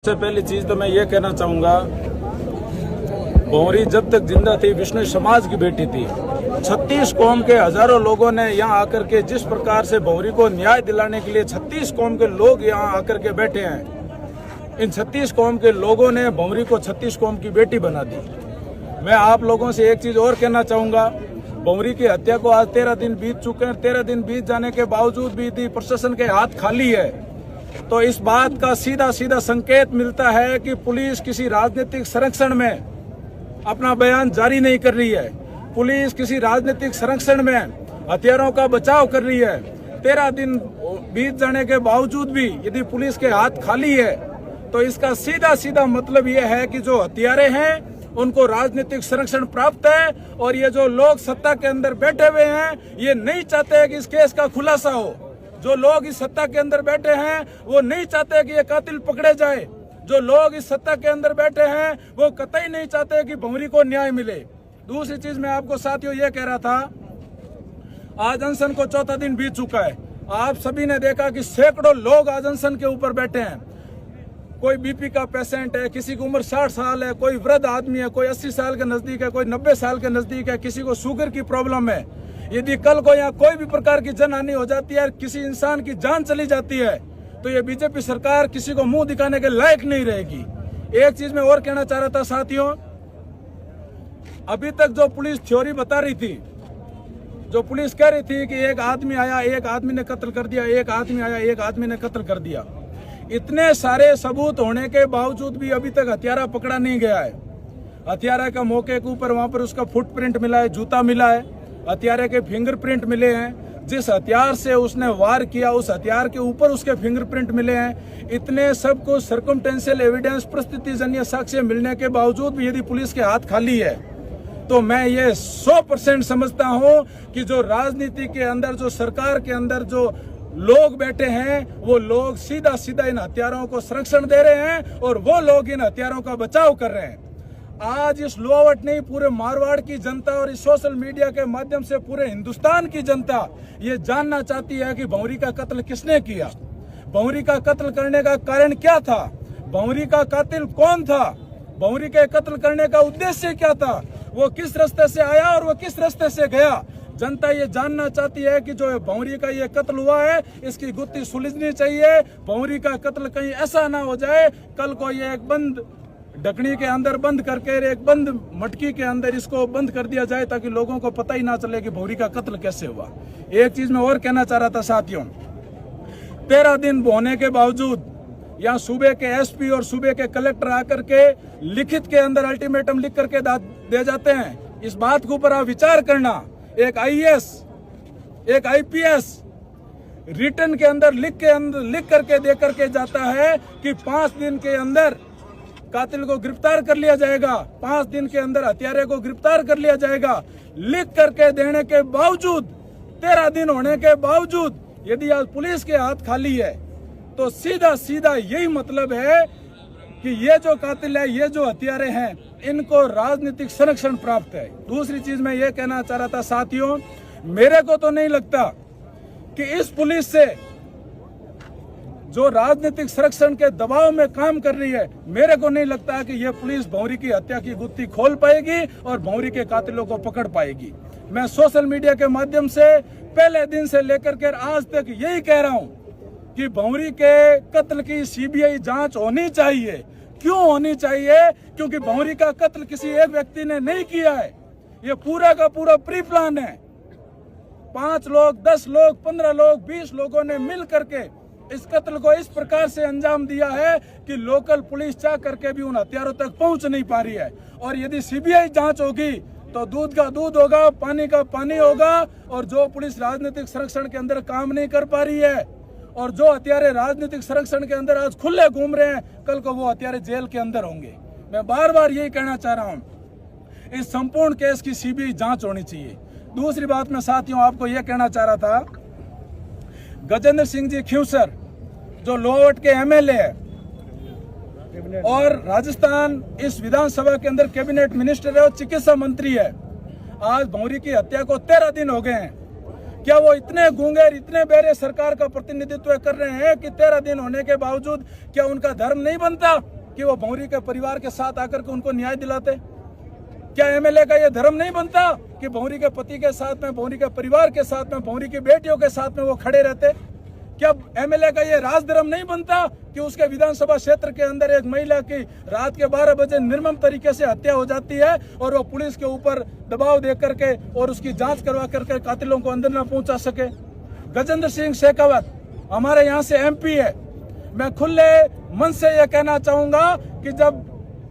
सबसे पहली चीज तो मैं ये कहना चाहूंगा, भंवरी जब तक जिंदा थी विष्णु समाज की बेटी थी। 36 कौम के हजारों लोगों ने यहाँ आकर के जिस प्रकार से भंवरी को न्याय दिलाने के लिए 36 कौम के लोग यहाँ आकर के बैठे हैं। इन 36 कौम के लोगों ने भंवरी को 36 कौम की बेटी बना दी। मैं आप लोगों से एक चीज और कहना चाहूंगा, भंवरी की हत्या को आज 13 दिन बीत चुके हैं। 13 दिन बीत जाने के बावजूद भी यदि प्रशासन के हाथ खाली है तो इस बात का सीधा सीधा संकेत मिलता है कि पुलिस किसी राजनीतिक संरक्षण में अपना बयान जारी नहीं कर रही है। पुलिस किसी राजनीतिक संरक्षण में हथियारों का बचाव कर रही है। 13 दिन बीत जाने के बावजूद भी यदि पुलिस के हाथ खाली है तो इसका सीधा सीधा मतलब यह है कि जो हथियारे हैं उनको राजनीतिक संरक्षण प्राप्त है, और ये जो लोग सत्ता के अंदर बैठे हुए हैं ये नहीं चाहते कि इस केस का खुलासा हो। जो लोग इस सत्ता के अंदर बैठे हैं वो नहीं चाहते कि ये कातिल पकड़े जाए। जो लोग इस सत्ता के अंदर बैठे हैं वो कतई नहीं चाहते कि भंवरी को न्याय मिले। दूसरी चीज मैं आपको साथियों ये कह रहा था, आज अनशन को 4था दिन बीत चुका है। आप सभी ने देखा कि सैकड़ों लोग आज अनशन के ऊपर बैठे हैं। कोई बीपी का पेशेंट है, किसी की उम्र 60 साल है, कोई वृद्ध आदमी है, कोई 80 साल के नजदीक है, कोई 90 साल के नजदीक है, किसी को शुगर की प्रॉब्लम है। यदि कल को यहाँ कोई भी प्रकार की जनहानि हो जाती है, किसी इंसान की जान चली जाती है, तो ये बीजेपी सरकार किसी को मुंह दिखाने के लायक नहीं रहेगी। एक चीज मैं और कहना चाह रहा था साथियों, अभी तक जो पुलिस थ्योरी बता रही थी, जो पुलिस कह रही थी कि एक आदमी आया, एक आदमी ने कत्ल कर दिया, एक आदमी आया, एक आदमी ने कत्ल कर दिया, इतने सारे सबूत होने के बावजूद भी अभी तक हथियारा पकड़ा नहीं गया है। हथियारा का मौके के ऊपर वहां पर उसका फुटप्रिंट मिला है, जूता मिला है, हथियारे के फिंगरप्रिंट मिले हैं। जिस हथियार से उसने वार किया उस हथियार के ऊपर उसके फिंगरप्रिंट मिले हैं। इतने सब कुछ सर्कमस्टेंशियल एविडेंस, परिस्थितिजन्य साक्ष्य मिलने के बावजूद भी यदि पुलिस के हाथ खाली है तो मैं ये 100% समझता हूं कि जो राजनीति के अंदर, जो सरकार के अंदर जो लोग बैठे हैं वो लोग सीधा सीधा इन हथियारों को संरक्षण दे रहे हैं और वो लोग इन हथियारों का बचाव कर रहे हैं। आज इस लोअवट नहीं, पूरे मारवाड़ की जनता और इस सोशल मीडिया के माध्यम से पूरे हिंदुस्तान की जनता ये जानना चाहती है कि भंवरी का कत्ल किसने किया, भंवरी का कत्ल करने का कारण क्या था, भंवरी का कातिल कौन था, भंवरी के कत्ल करने का उद्देश्य क्या था, वो किस रास्ते से आया और वो किस रास्ते से गया। जनता ये जानना चाहती है कि जो भंवरी का ये कत्ल हुआ है इसकी गुत्थी सुलझनी चाहिए। भंवरी का कत्ल कहीं ऐसा ना हो जाए कल को ये एक बंद ढकनी के अंदर बंद करके, एक बंद मटकी के अंदर इसको बंद कर दिया जाए ताकि लोगों को पता ही ना चले कि भंवरी का कत्ल कैसे हुआ। एक चीज मैं और कहना चाह रहा था साथियों, 13 दिन होने के बावजूद यहाँ सूबे के एसपी और सूबे के कलेक्टर आकर के लिखित के अंदर अल्टीमेटम लिख करके दे जाते हैं। इस बात के ऊपर आप विचार करना। एक आईएएस, एक आईपीएस रिटर्न के अंदर लिख करके दे करके जाता है कि 5 दिन के अंदर कातिल को गिरफ्तार कर लिया जाएगा, 5 दिन के अंदर हत्यारे को गिरफ्तार कर लिया जाएगा। लिख करके देने के बावजूद, 13 दिन होने के बावजूद यदि आज पुलिस के हाथ खाली है तो सीधा सीधा यही मतलब है कि ये जो कातिल है, ये जो हत्यारे हैं, इनको राजनीतिक संरक्षण प्राप्त है। दूसरी चीज मैं ये कहना चाह रहा था साथियों, मेरे को तो नहीं लगता कि इस पुलिस से जो राजनीतिक संरक्षण के दबाव में काम कर रही है, मेरे को नहीं लगता कि यह पुलिस भंवरी की हत्या की गुत्थी खोल पाएगी और भंवरी के कातिलों को पकड़ पाएगी। मैं सोशल मीडिया के माध्यम से पहले दिन से लेकर के आज तक यही कह रहा हूं कि भंवरी के कत्ल की सीबीआई जांच होनी चाहिए। क्यों होनी चाहिए? क्योंकि भंवरी का कत्ल किसी एक व्यक्ति ने नहीं किया है, ये पूरा का पूरा प्री प्लान है। 5 लोग, 10 लोग, 15 लोग, 20 लोगों ने मिल करके इस कत्ल को इस प्रकार से अंजाम दिया है कि लोकल पुलिस चाह करके भी उन हथियारों तक पहुंच नहीं पा रही है। और यदि सीबीआई जांच होगी तो दूध का दूध होगा, पानी का पानी होगा। और जो पुलिस राजनीतिक संरक्षण के अंदर काम नहीं कर पा रही है और जो हत्यारे राजनीतिक संरक्षण के अंदर आज खुले घूम रहे हैं, कल को वो हत्यारे जेल के अंदर होंगे। मैं बार बार यही कहना चाह रहा हूं, इस संपूर्ण केस की सीबीआई जांच होनी चाहिए। दूसरी बात मैं साथियों आपको यह कहना चाह रहा था, गजेंद्र सिंह जी खिंवसर जो लोअवट के एमएलए है और राजस्थान इस विधानसभा के अंदर कैबिनेट मिनिस्टर है और चिकित्सा मंत्री है, आज भंवरी की हत्या को 13 दिन हो गए हैं। क्या वो इतने गूंगे, इतने बेरे सरकार का प्रतिनिधित्व कर रहे हैं कि 13 दिन होने के बावजूद क्या उनका धर्म नहीं बनता? कि वो भौरी के परिवार के साथ आकर के उनको न्याय दिलाते? क्या एमएलए का ये धर्म नहीं बनता कि भौरी के पति के साथ में, भौरी के परिवार के साथ में, भौरी की बेटियों के साथ में वो खड़े रहते? क्या एमएलए का ये राजधर्म नहीं बनता कि उसके विधानसभा क्षेत्र के अंदर एक महिला की रात के 12 बजे निर्मम तरीके से हत्या हो जाती है और वो पुलिस के ऊपर दबाव दे करके और उसकी जांच करवा करके कातिलों को अंदर न पहुंचा सके? गजेंद्र सिंह शेखावत हमारे यहाँ से एमपी है। मैं खुले मन से यह कहना चाहूंगा कि जब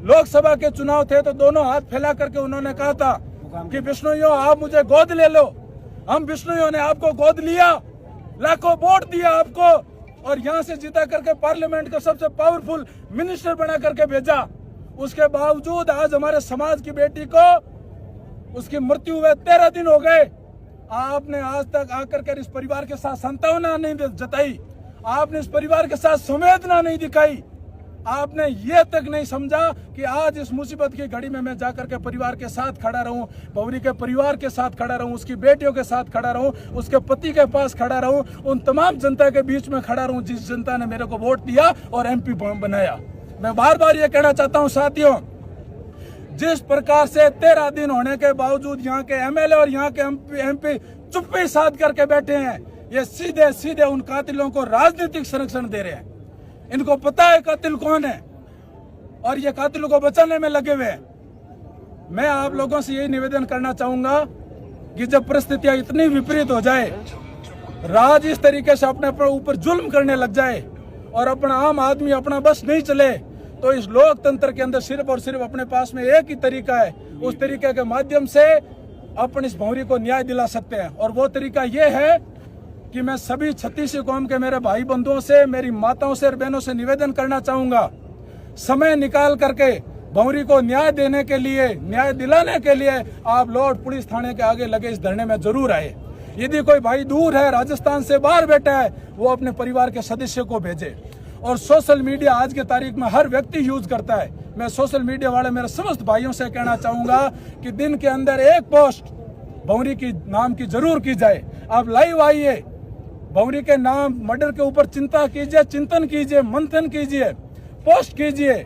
लोकसभा के चुनाव थे तो दोनों हाथ फैला करके उन्होंने कहा था कि बिश्नोइयों आप मुझे गोद ले लो। हम बिश्नोइयों ने आपको गोद लिया, लाखों वोट दिया आपको और यहाँ से जीता करके पार्लियामेंट का सबसे पावरफुल मिनिस्टर बना करके भेजा। उसके बावजूद आज हमारे समाज की बेटी को उसकी मृत्यु हुए 13 दिन हो गए। आपने आज तक आकर के इस परिवार के साथ सांत्वना नहीं जताई, आपने इस परिवार के साथ संवेदना नहीं दिखाई, आपने ये तक नहीं समझा कि आज इस मुसीबत की घड़ी में मैं जाकर के परिवार के साथ खड़ा रहूं, भौरी के परिवार के साथ खड़ा रहूं, उसकी बेटियों के साथ खड़ा रहूं, उसके पति के पास खड़ा रहूं, उन तमाम जनता के बीच में खड़ा रहूं जिस जनता ने मेरे को वोट दिया और एमपी बनाया। मैं बार बार ये कहना चाहता हूं साथियों, जिस प्रकार से 13 दिन होने के बावजूद यहाँ के एमएलए और यहाँ के एमपी चुप्पी साध करके बैठे हैं, ये सीधे सीधे उन कातिलों को राजनीतिक संरक्षण दे रहे हैं। इनको पता है कातिल कौन है और ये कातिलों को बचाने में लगे हुए हैं। मैं आप लोगों से यही निवेदन करना चाहूंगा कि जब परिस्थितियां इतनी विपरीत हो जाए, राज इस तरीके से अपने ऊपर जुल्म करने लग जाए और अपना आम आदमी अपना बस नहीं चले, तो इस लोकतंत्र के अंदर सिर्फ और सिर्फ अपने पास में एक ही तरीका है, उस तरीके के माध्यम से अपन इस भौरी को न्याय दिला सकते हैं। और वो तरीका ये है कि मैं सभी छत्तीसी कौम के मेरे भाई बंधुओं से, मेरी माताओं से और बहनों से निवेदन करना चाहूंगा, समय निकाल करके भौरी को न्याय देने के लिए, न्याय दिलाने के लिए आप लॉर्ड पुलिस थाने के आगे लगे इस धरने में जरूर आए। यदि कोई भाई दूर है, राजस्थान से बाहर बैठा है, वो अपने परिवार के सदस्य को भेजे। और सोशल मीडिया आज के तारीख में हर व्यक्ति यूज करता है। मैं सोशल मीडिया वाले मेरे समस्त भाइयों से कहना चाहूंगा कि दिन के अंदर एक पोस्ट भौरी की नाम की जरूर की जाए। आप लाइव आइए, भौरी के नाम मर्डर के ऊपर चिंता कीजिए, चिंतन कीजिए, मंथन कीजिए, पोस्ट कीजिए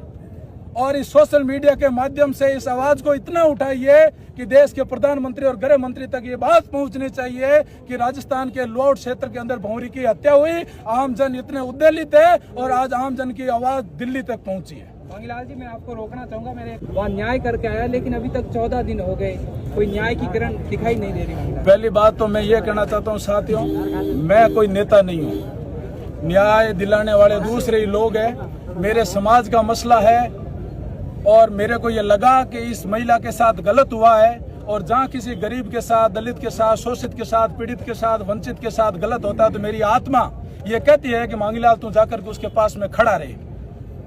और इस सोशल मीडिया के माध्यम से इस आवाज को इतना उठाइए कि देश के प्रधानमंत्री और गृह मंत्री तक ये बात पहुंचनी चाहिए कि राजस्थान के लोड क्षेत्र के अंदर भौरी की हत्या हुई, आम जन इतने उद्वेलित है और आज आम जन की आवाज दिल्ली तक पहुंची है। मांगीलाल जी, मैं आपको रोकना चाहूंगा, मेरे वहाँ न्याय करके आया लेकिन अभी तक 14 दिन हो गए, कोई न्याय की किरण दिखाई नहीं दे रही। पहली बात तो मैं ये कहना चाहता हूँ साथियों, मैं कोई नेता नहीं हूँ, न्याय दिलाने वाले दूसरे ही लोग हैं। मेरे समाज का मसला है और मेरे को ये लगा कि इस महिला के साथ गलत हुआ है और जहाँ किसी गरीब के साथ, दलित के साथ, शोषित के साथ, पीड़ित के साथ, वंचित के साथ गलत होता है तो मेरी आत्मा ये कहती है कि मांगीलाल तू जाकर के उसके पास में खड़ा रहे।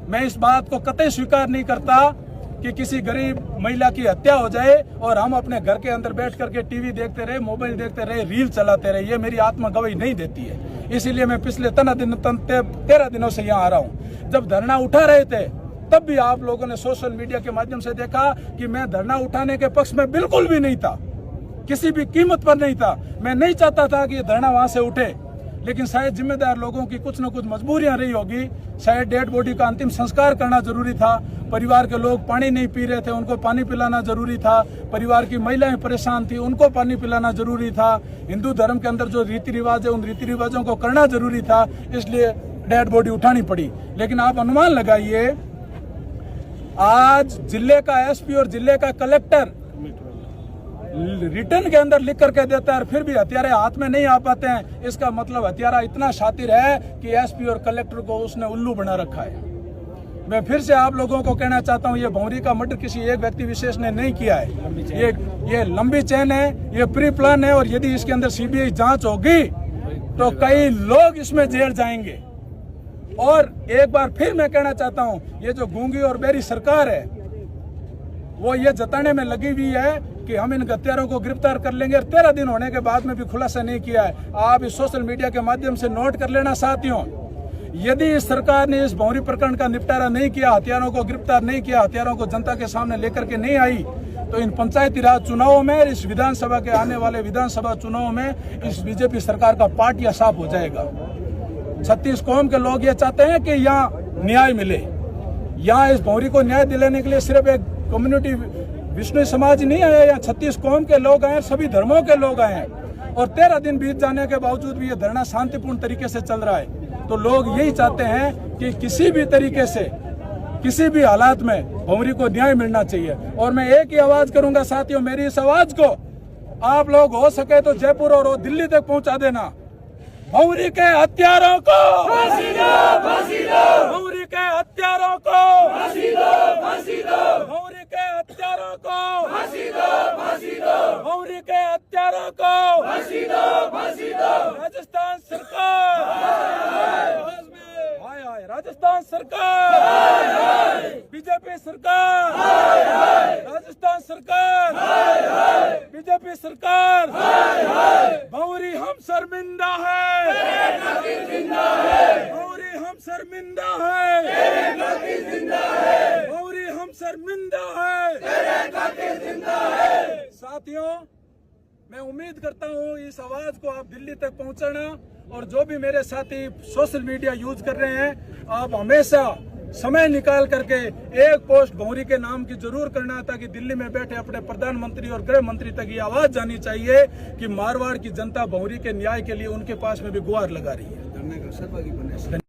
मैं इस बात को कतई स्वीकार नहीं करता कि किसी गरीब महिला की हत्या हो जाए और हम अपने घर के अंदर बैठ करके टीवी देखते रहे, मोबाइल देखते रहे, रील चलाते रहे। ये मेरी आत्मा गवाही नहीं देती है। इसीलिए मैं पिछले 13 दिनों से यहाँ आ रहा हूँ। जब धरना उठा रहे थे तब भी आप लोगों ने सोशल मीडिया के माध्यम से देखा कि मैं धरना उठाने के पक्ष में बिल्कुल भी नहीं था, किसी भी कीमत पर नहीं था। मैं नहीं चाहता था कि ये धरना वहां से उठे, लेकिन शायद जिम्मेदार लोगों की कुछ न कुछ मजबूरियां रही होगी। शायद डेड बॉडी का अंतिम संस्कार करना जरूरी था, परिवार के लोग पानी नहीं पी रहे थे, उनको पानी पिलाना जरूरी था, परिवार की महिलाएं परेशान थी, उनको पानी पिलाना जरूरी था, हिंदू धर्म के अंदर जो रीति रिवाज है उन रीति रिवाजों को करना जरूरी था, इसलिए डेड बॉडी उठानी पड़ी। लेकिन आप अनुमान लगाइए, आज जिले का एसपी और जिले का कलेक्टर रिटर्न के अंदर लिख करके देता है और फिर भी हत्यारे हाथ में नहीं आ पाते हैं। इसका मतलब हत्यारा इतना शातिर है कि एसपी और कलेक्टर को उसने उल्लू बना रखा है। मैं फिर से आप लोगों को कहना चाहता हूं, ये भौरी का मर्डर किसी एक व्यक्ति विशेष ने नहीं किया है। ये लंबी चेन है, ये प्री प्लान है और यदि इसके अंदर सीबीआई जांच होगी तो कई लोग इसमें जेल जाएंगे। और एक बार फिर मैं कहना चाहता हूं, ये जो गूंगी और बेरी सरकार है वो ये जताने में लगी हुई है कि हम इन हत्यारों को गिरफ्तार कर लेंगे और 13 दिन होने के बाद में भी खुलासा नहीं किया है। आप इस सोशल मीडिया के माध्यम से नोट कर लेना साथियों, यदि इस सरकार ने इस भौरी प्रकरण का निपटारा नहीं किया, हत्यारों को गिरफ्तार नहीं किया, हत्यारों को जनता के सामने लेकर के नहीं आई, तो इन पंचायती राज चुनावों में, इस विधानसभा के आने वाले विधानसभा चुनाव में इस बीजेपी सरकार का पाटिया साफ हो जाएगा। 36 कौम के लोग ये चाहते हैं कि यहाँ न्याय मिले, यहाँ इस भौरी को न्याय दिलाने के लिए सिर्फ एक कम्युनिटी विष्णु समाज नहीं आया, यहाँ 36 कौम के लोग आए, सभी धर्मों के लोग आए हैं और 13 दिन बीत जाने के बावजूद भी ये धरना शांतिपूर्ण तरीके से चल रहा है। तो लोग यही चाहते हैं कि किसी भी तरीके से किसी भी हालात में भौरी को न्याय मिलना चाहिए। और मैं एक ही आवाज करूंगा साथियों, मेरी इस आवाज को आप लोग हो सके तो जयपुर और दिल्ली तक पहुंचा देना। भौरी के हत्यारों को फांसी दो, फांसी दो। भौरी के हत्यारों को फांसी दो, फांसी दो। भौरी के हत्यारों को फांसी दो, फांसी दो। भौरी के हत्यारों को फांसी दो, फांसी दो। राजस्थान सरकार, हाय हाय राजस्थान सरकार, बीजेपी सरकार, राजस्थान सरकार, बीजेपी सरकार। भौरी हम शर्मिंदा है, भौरी हम शर्मिंदा है, भौरी हम शर्मिंदा है। साथियों, मैं उम्मीद करता हूँ इस आवाज को आप दिल्ली तक पहुंचाना, और जो भी मेरे साथी सोशल मीडिया यूज कर रहे हैं, आप हमेशा समय निकाल करके एक पोस्ट भौरी के नाम की जरूर करना, ताकि दिल्ली में बैठे अपने प्रधानमंत्री और गृह मंत्री तक ये आवाज जानी चाहिए कि मारवाड़ की जनता भौरी के न्याय के लिए उनके पास में भी गुहार लगा रही है।